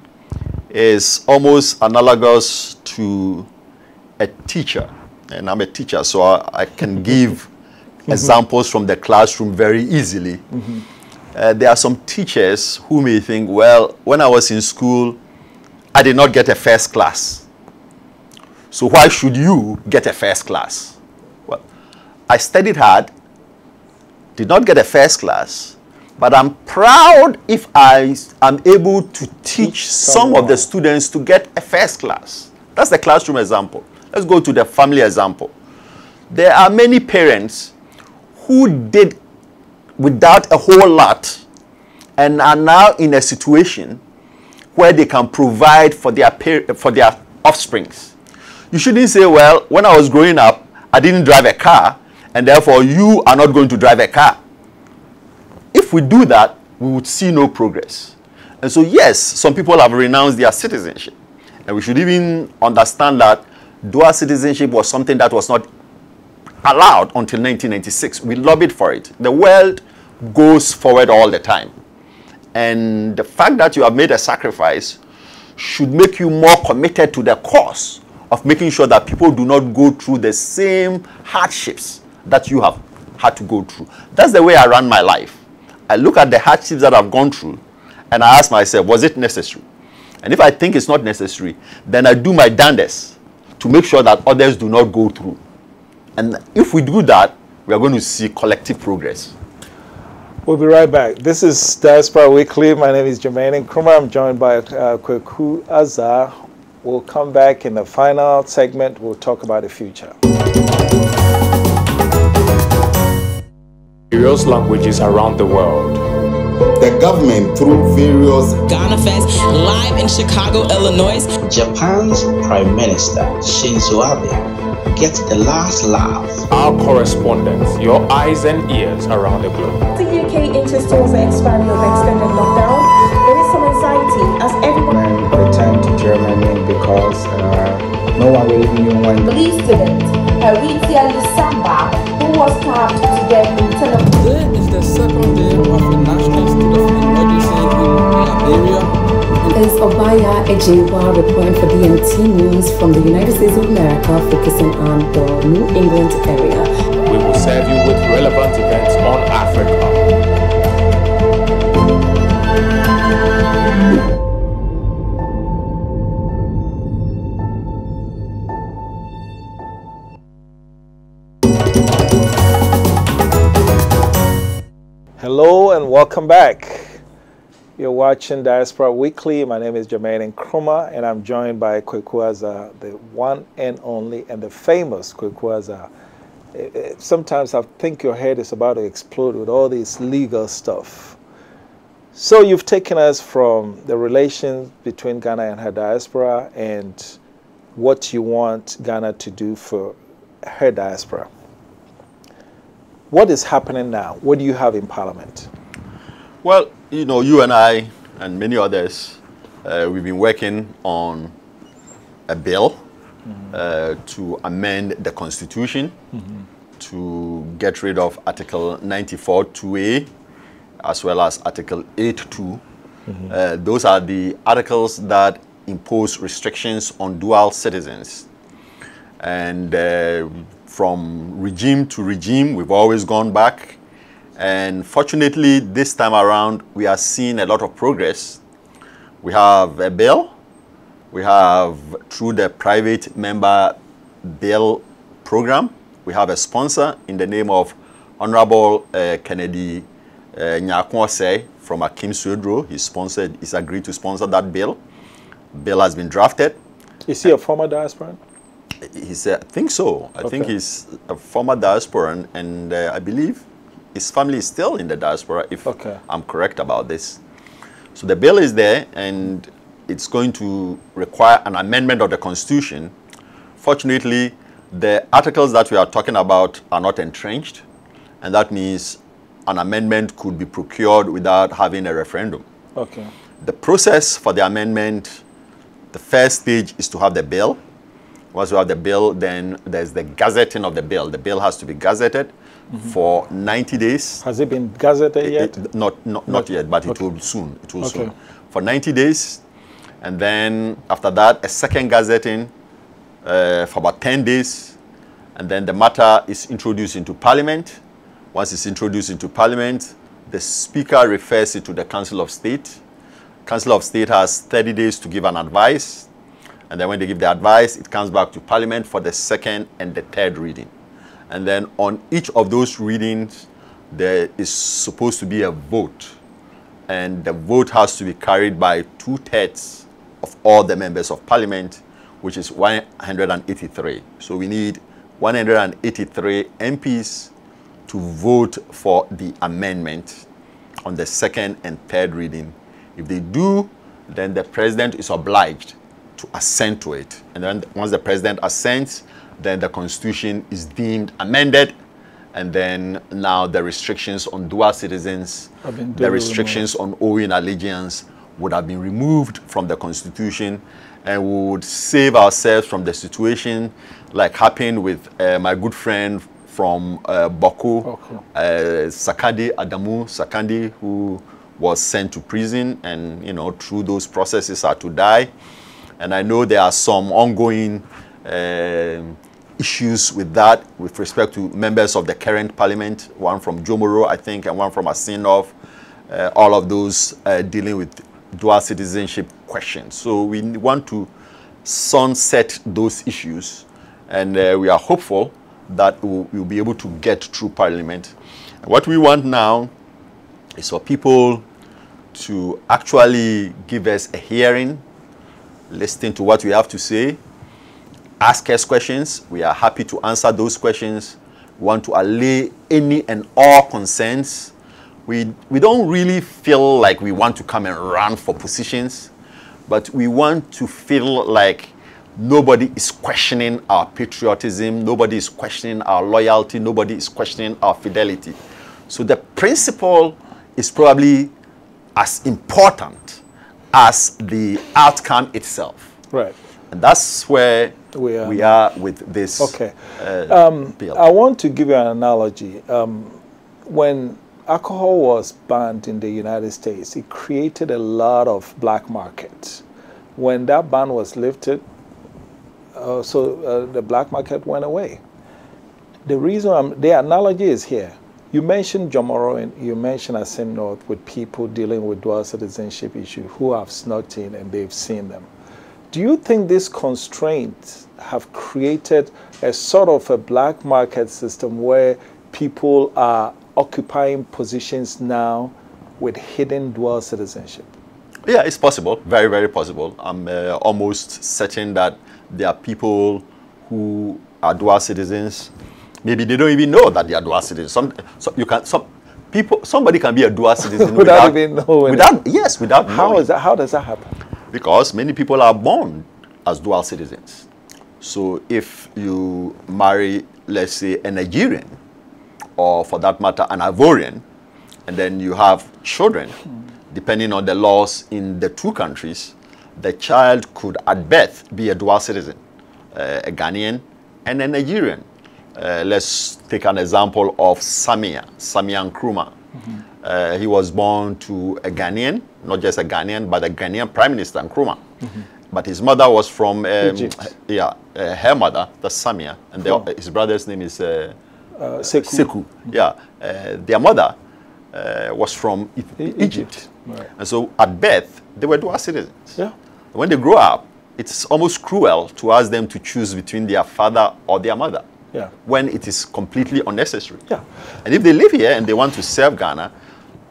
is almost analogous to a teacher. And I'm a teacher, so I can give examples from the classroom very easily. There are some teachers who may think, well, when I was in school, I did not get a first class. So why should you get a first class? Well, I studied hard, did not get a first class, but I'm proud if I am able to teach some of the students to get a first class. That's the classroom example. Let's go to the family example. There are many parents who did without a whole lot and are now in a situation where they can provide for their offsprings. You shouldn't say, well, when I was growing up, I didn't drive a car, and therefore you are not going to drive a car. If we do that, we would see no progress. And so, yes, some people have renounced their citizenship. And we should even understand that dual citizenship was something that was not allowed until 1996. We lobbied for it. The world goes forward all the time. And the fact that you have made a sacrifice should make you more committed to the cause of making sure that people do not go through the same hardships that you have had to go through. That's the way I run my life. I look at the hardships that I've gone through and I ask myself, was it necessary? And if I think it's not necessary, then I do my damnedest to make sure that others do not go through. And if we do that, we are going to see collective progress. We'll be right back. This is Diaspora Weekly. My name is Jermaine Nkrumah. I'm joined by Kwaku Azar. We'll come back in the final segment. We'll talk about the future. Various languages around the world. The government, through various Ghana Fest live in Chicago, Illinois. Japan's Prime Minister Shinzo Abe gets the last laugh. Our correspondents, your eyes and ears around the globe. The UK enters towards the expiry of extended lockdown. There is some anxiety as everyone returned to Germany because no one will even know when. Police student Haritia Lusamba, who was stabbed to death in Telephone. Today is the second day of the National State of Emergency in Liberia. Is Obaya Ejewa reporting for DMT News from the United States of America, focusing on the New England area. We will serve you with relevant events on Africa. Hello and welcome back. You're watching Diaspora Weekly. My name is Jermaine Nkrumah, and I'm joined by Kwaku Azar, the one and only and the famous Kwaku Azar. Sometimes I think your head is about to explode with all this legal stuff. So you've taken us from the relations between Ghana and her diaspora and what you want Ghana to do for her diaspora. What is happening now? What do you have in Parliament? Well, you know, you and I and many others, we've been working on a bill to amend the Constitution to get rid of Article 94 2A as well as Article 8.2. Those are the articles that impose restrictions on dual citizens. And from regime to regime, we've always gone back. And fortunately, this time around, we are seeing a lot of progress. We have a bill. We have, through the private member bill program. We have a sponsor in the name of Honorable Kennedy Nyakwose from Akim Suedro. He's agreed to sponsor that bill. Bill has been drafted. Is he a former diasporan? I think so. I think he's a former diasporan, and I believe his family is still in the diaspora, if I'm correct about this. So the bill is there, and it's going to require an amendment of the Constitution. Fortunately, the articles that we are talking about are not entrenched, and that means an amendment could be procured without having a referendum. Okay. The process for the amendment, the first stage is to have the bill. Once you have the bill, then there's the gazetting of the bill. The bill has to be gazetted for 90 days. Has it been gazetted yet? Not yet, but it will soon. It will soon. For 90 days. And then after that, a second gazetting for about 10 days. And then the matter is introduced into Parliament. Once it's introduced into Parliament, the Speaker refers it to the Council of State. Council of State has 30 days to give an advice. And then when they give the advice, it comes back to Parliament for the second and the third reading. And then on each of those readings, there is supposed to be a vote. And the vote has to be carried by 2/3 of all the members of Parliament, which is 183. So we need 183 MPs to vote for the amendment on the second and third reading. If they do, then the president is obliged to assent to it. And then once the president assents, then the Constitution is deemed amended. And then now the restrictions on dual citizens, the restrictions on owing allegiance would have been removed from the Constitution, and we would save ourselves from the situation like happened with my good friend from Boko, Sakandi Adamu Sakandi, who was sent to prison and, you know, through those processes had to die. And I know there are some ongoing issues with that with respect to members of the current parliament, one from Jomoro, I think, and one from Asinov, all of those dealing with dual citizenship questions. So we want to sunset those issues, and we are hopeful that we'll be able to get through Parliament. And what we want now is for people to actually give us a hearing, listen to what we have to say, ask us questions. We are happy to answer those questions. We want to allay any and all concerns. We don't really feel like we want to come and run for positions, but we want to feel like nobody is questioning our patriotism, nobody is questioning our loyalty, nobody is questioning our fidelity. So the principle is probably as important as the outcome itself. Right. And that's where we are with this bill. I want to give you an analogy. When alcohol was banned in the United States, it created a lot of black markets. When that ban was lifted, the black market went away. The reason the analogy is here. You mentioned Jomoro and you mentioned Asin North with people dealing with dual citizenship issues who have snuck in and they've seen them. Do you think these constraints have created a sort of a black market system where people are occupying positions now with hidden dual citizenship? Yeah, it's possible. Very, very possible. I'm almost certain that there are people who are dual citizens. Maybe they don't even know that they are dual citizens. Somebody can be a dual citizen without even knowing. Without knowing. How does that happen? Because many people are born as dual citizens. So if you marry, let's say, a Nigerian, or for that matter, an Ivorian, and then you have children, depending on the laws in the two countries, the child could at birth be a dual citizen, a Ghanaian and a Nigerian. Let's take an example of Samia Nkrumah. He was born to a Ghanaian, not just a Ghanaian, but a Ghanaian Prime Minister Nkrumah. But his mother was from Egypt. Her mother, that's Samia, and his brother's name is Seku. Yeah, their mother was from Egypt. Right. And so at birth, they were dual citizens. Yeah. When they grow up, it's almost cruel to ask them to choose between their father or their mother. when it is completely unnecessary. Yeah. And if they live here and they want to serve Ghana,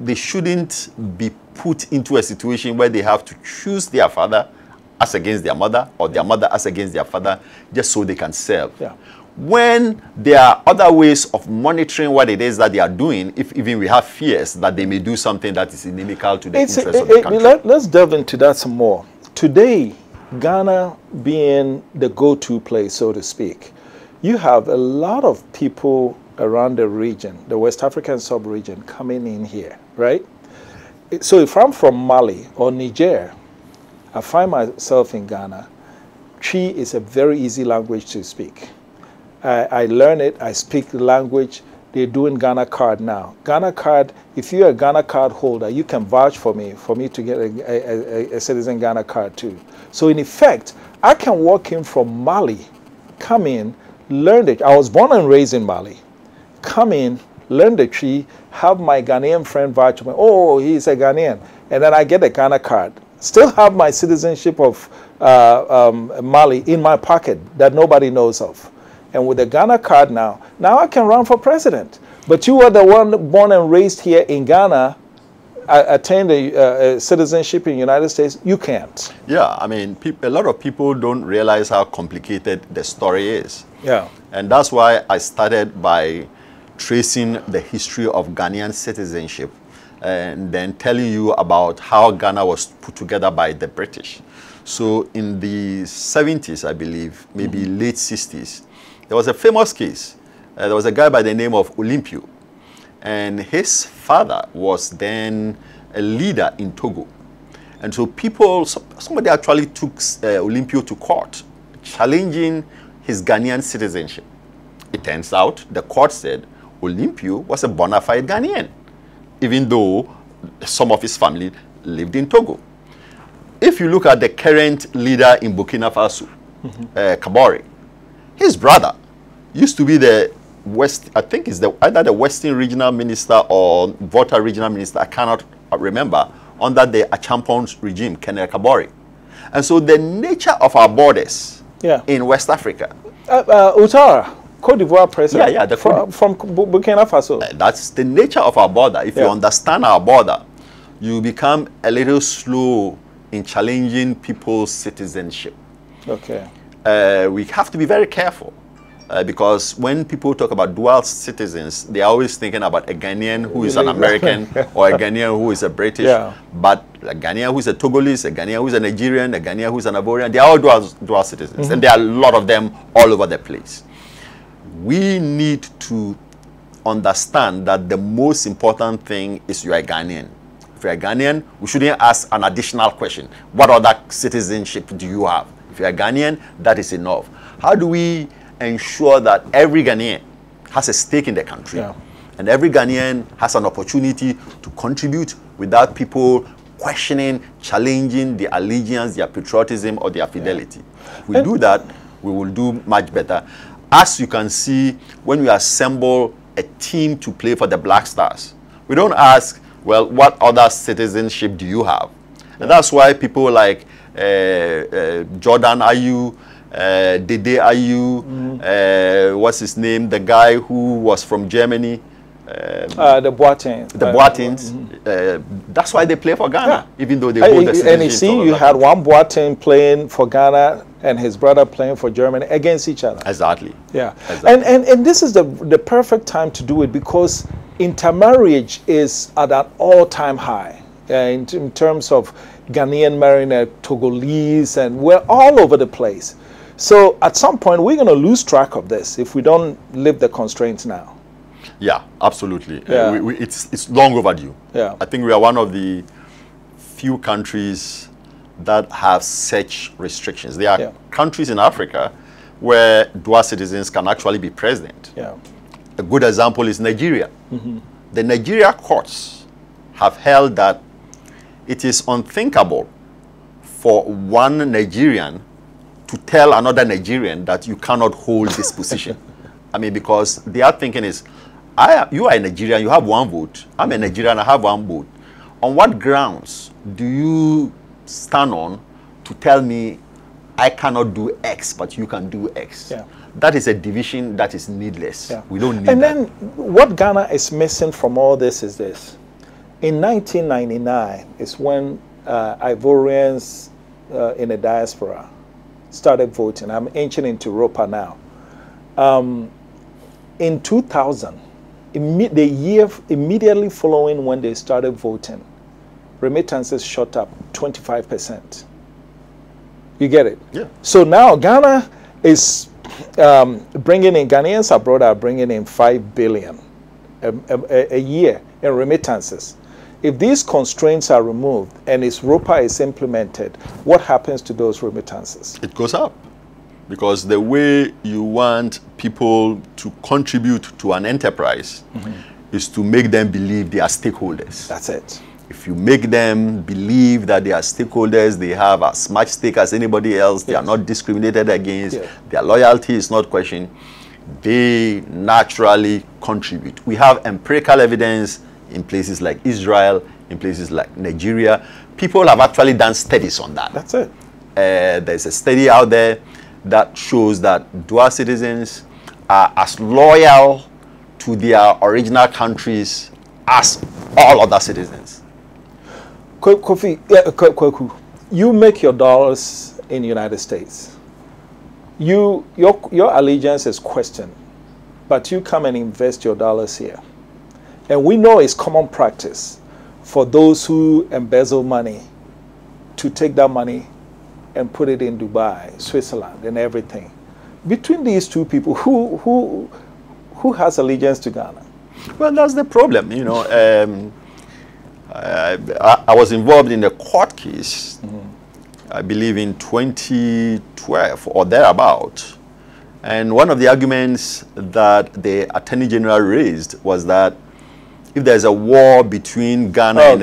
they shouldn't be put into a situation where they have to choose their father as against their mother or their mother as against their father just so they can serve. Yeah. When there are other ways of monitoring what it is that they are doing, if even we have fears that they may do something that is inimical to the interest of the country. Let's delve into that some more. Today, Ghana being the go-to place, so to speak, you have a lot of people around the region, the West African sub-region, coming in here, right? So if I'm from Mali or Niger, I find myself in Ghana, Twi is a very easy language to speak. I learn it, I speak the language. They're doing Ghana card now. Ghana card, if you're a Ghana card holder, you can vouch for me to get a Citizen Ghana card too. So in effect, I can walk in from Mali, come in, learn it. I was born and raised in Mali. Come in, learn the Twi, have my Ghanaian friend vouch for me. Oh, he's a Ghanaian. And then I get a Ghana card. Still have my citizenship of Mali in my pocket that nobody knows of. And with the Ghana card now I can run for president. But you are the one born and raised here in Ghana, attain the citizenship in the United States, you can't. Yeah, I mean, a lot of people don't realize how complicated the story is. Yeah. And that's why I started by tracing the history of Ghanaian citizenship and then telling you about how Ghana was put together by the British. So in the 70s, I believe, maybe late 60s, there was a famous case. There was a guy by the name of Olympio, and his father was then a leader in Togo. And so somebody actually took Olympio to court, challenging his Ghanaian citizenship. It turns out the court said Olympio was a bona fide Ghanaian, even though some of his family lived in Togo. If you look at the current leader in Burkina Faso, Kabore, his brother used to be the I think it's either the Western Regional Minister or Volta Regional Minister, I cannot remember, under the Achampong's regime, Colonel Kabore. And so the nature of our borders in West Africa. Ouattara, Cote d'Ivoire president. Yeah, from Burkina Faso. That's the nature of our border. If you understand our border, you become a little slow in challenging people's citizenship. Okay. We have to be very careful. Because when people talk about dual citizens, they're always thinking about a Ghanaian who is an American or a Ghanaian who is a British. But a Ghanaian who is a Togolese, a Ghanaian who is a Nigerian, a Ghanaian who is an Ivorian, they're all dual citizens. And there are a lot of them all over the place. We need to understand that the most important thing is you are a Ghanaian. If you're a Ghanaian, we shouldn't ask an additional question. What other citizenship do you have? If you're a Ghanaian, that is enough. How do we ensure that every Ghanaian has a stake in the country and every Ghanaian has an opportunity to contribute without people questioning, challenging their allegiance, their patriotism, or their fidelity? If we do that, we will do much better. As you can see, when we assemble a team to play for the Black Stars, we don't ask, well, what other citizenship do you have? And that's why people like Jordan Ayew, Dede Ayew, what's his name? The guy who was from Germany. The Boatengs. The Boatengs. That's why they play for Ghana, even though they hold the citizenship. And you see, you had one Boateng playing for Ghana and his brother playing for Germany against each other. Exactly. Yeah. Exactly. And this is the perfect time to do it because intermarriage is at an all-time high in terms of Ghanaian marrying a Togolese, and we're all over the place. So at some point, we're going to lose track of this if we don't lift the constraints now. Yeah, absolutely. It's long overdue. Yeah. I think we are one of the few countries that have such restrictions. There are countries in Africa where dual citizens can actually be president. Yeah. A good example is Nigeria. The Nigeria courts have held that it is unthinkable for one Nigerian to tell another Nigerian that you cannot hold this position. I mean, because their thinking is, you are a Nigerian, you have one vote. I'm a Nigerian, I have one vote. On what grounds do you stand on to tell me I cannot do X, but you can do X? Yeah. that is a division that is needless. Yeah. We don't need and that. then what Ghana is missing from all this is this. In 1999 is when Ivorians in the diaspora started voting. I'm inching into Europa now. In 2000, the year immediately following when they started voting, remittances shot up 25%. You get it? Yeah. So now Ghana is bringing in, Ghanaians abroad are bringing in 5 billion a year in remittances. If these constraints are removed and its ROPA is implemented, what happens to those remittances? It goes up. Because the way you want people to contribute to an enterprise is to make them believe they are stakeholders. That's it. If you make them believe that they are stakeholders, they have as much stake as anybody else, they are not discriminated against, their loyalty is not questioned, they naturally contribute. We have empirical evidence in places like Israel, in places like Nigeria. People have actually done studies on that. That's it. There's a study out there that shows that dual citizens are as loyal to their original countries as all other citizens. Kofi, Kwaku, you make your dollars in the United States. Your allegiance is questioned, but you come and invest your dollars here. And we know it's common practice for those who embezzle money to take that money and put it in Dubai, Switzerland, and everything. Between these two people, who has allegiance to Ghana? Well, that's the problem. You know, I was involved in a court case, I believe in 2012 or thereabout. And one of the arguments that the Attorney General raised was that if there's a war between Ghana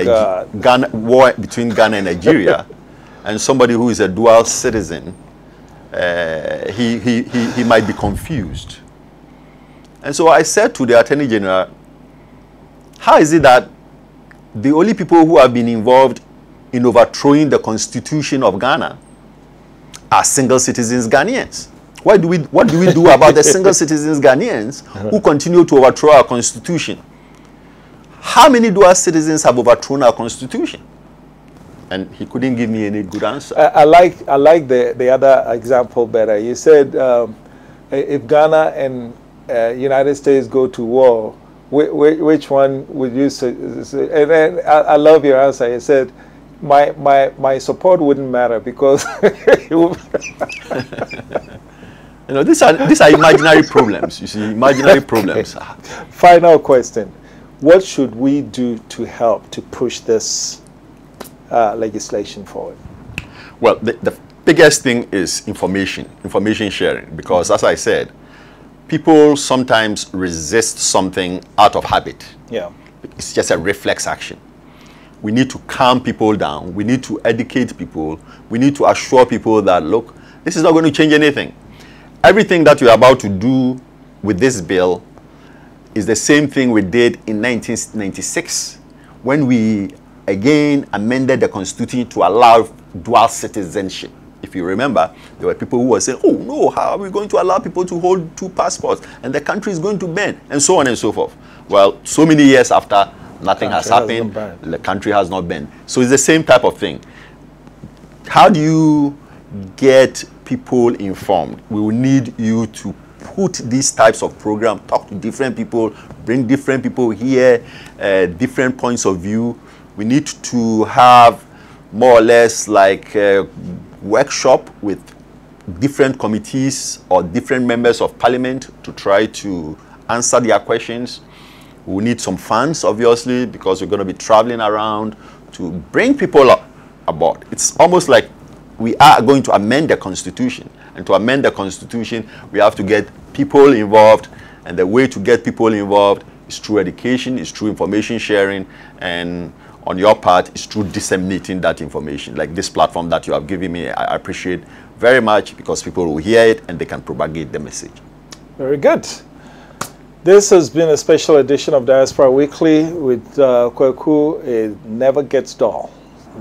between Ghana and Nigeria, and somebody who is a dual citizen, he might be confused. And so I said to the Attorney General, how is it that the only people who have been involved in overthrowing the constitution of Ghana are single citizens Ghanaians? What do we do about the single citizens Ghanaians who continue to overthrow our constitution? How many dual citizens have overthrown our constitution? And he couldn't give me any good answer. I like the other example better. You said if Ghana and United States go to war, which one would you say? And then I love your answer. You said my support wouldn't matter because you know, these are imaginary problems. You see, imaginary problems. Final question: what should we do to help to push this legislation forward? Well, the biggest thing is information sharing, because as I said, people sometimes resist something out of habit. Yeah. It's just a reflex action. We need to calm people down. We need to educate people. We need to assure people that, look, this is not going to change anything. Everything that you're about to do with this bill is the same thing we did in 1996 when we again amended the constitution to allow dual citizenship. If you remember, there were people who were saying, oh no, how are we going to allow people to hold two passports and the country is going to bend, and so on and so forth. Well, so many years after, nothing has happened, the country has not bent. So it's the same type of thing. How do you get people informed? We will need you to put these types of programs, talk to different people, bring different people here, different points of view. We need to have more or less like a workshop with different committees or different members of parliament to try to answer their questions. We need some funds, obviously, because we're going to be traveling around to bring people aboard. It's almost like we are going to amend the constitution. And to amend the constitution, we have to get people involved. And the way to get people involved is through education, is through information sharing, and on your part, is through disseminating that information. Like this platform that you have given me, I appreciate very much, because people will hear it and they can propagate the message. Very good. This has been a special edition of Diaspora Weekly with Kwaku. It never gets dull.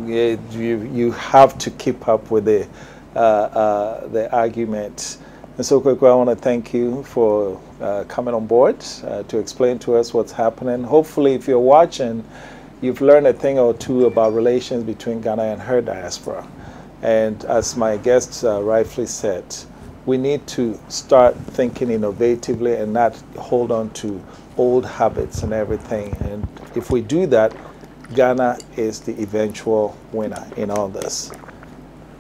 You have to keep up with the argument. And so, Kwaku, I want to thank you for coming on board to explain to us what's happening. Hopefully, if you're watching, you've learned a thing or two about relations between Ghana and her diaspora. And as my guests rightfully said, we need to start thinking innovatively and not hold on to old habits and everything. And if we do that, Ghana is the eventual winner in all this.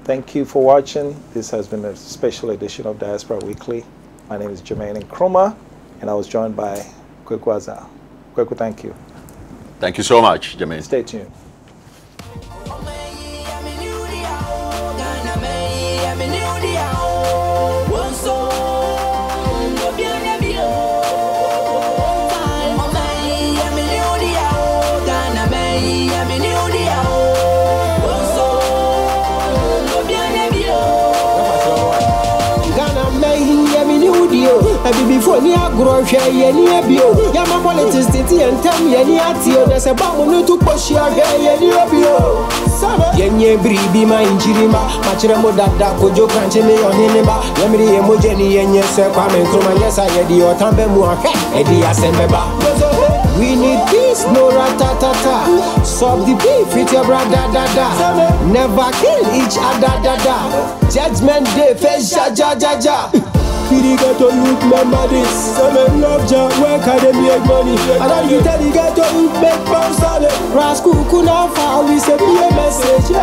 Thank you for watching. This has been a special edition of Diaspora Weekly. My name is Jermaine Nkrumah, and I was joined by Kwaku Azar. Kwaku, thank you. Thank you so much, Jermaine. Stay tuned. Before near grow share near bio, Yama politics and tell me any atio, there's a bomb to push your hair near bio. Yenye bribi ma injirima, machiramo dada kojo kanche me on hineba, Yamri emojeni yenye se kwame kruma yesa yedi otambe mua, edi asembeba. We need peace, no ratatata. Solve the beef with your brother, dada. Never kill each other, dada. Judgment day, face ja ja ja ja. Piri ghetto youth remember this. Some love job, work hard and make money. And all you tell the ghetto youth make pounds solid. Rascal kuna fa, we say be a message.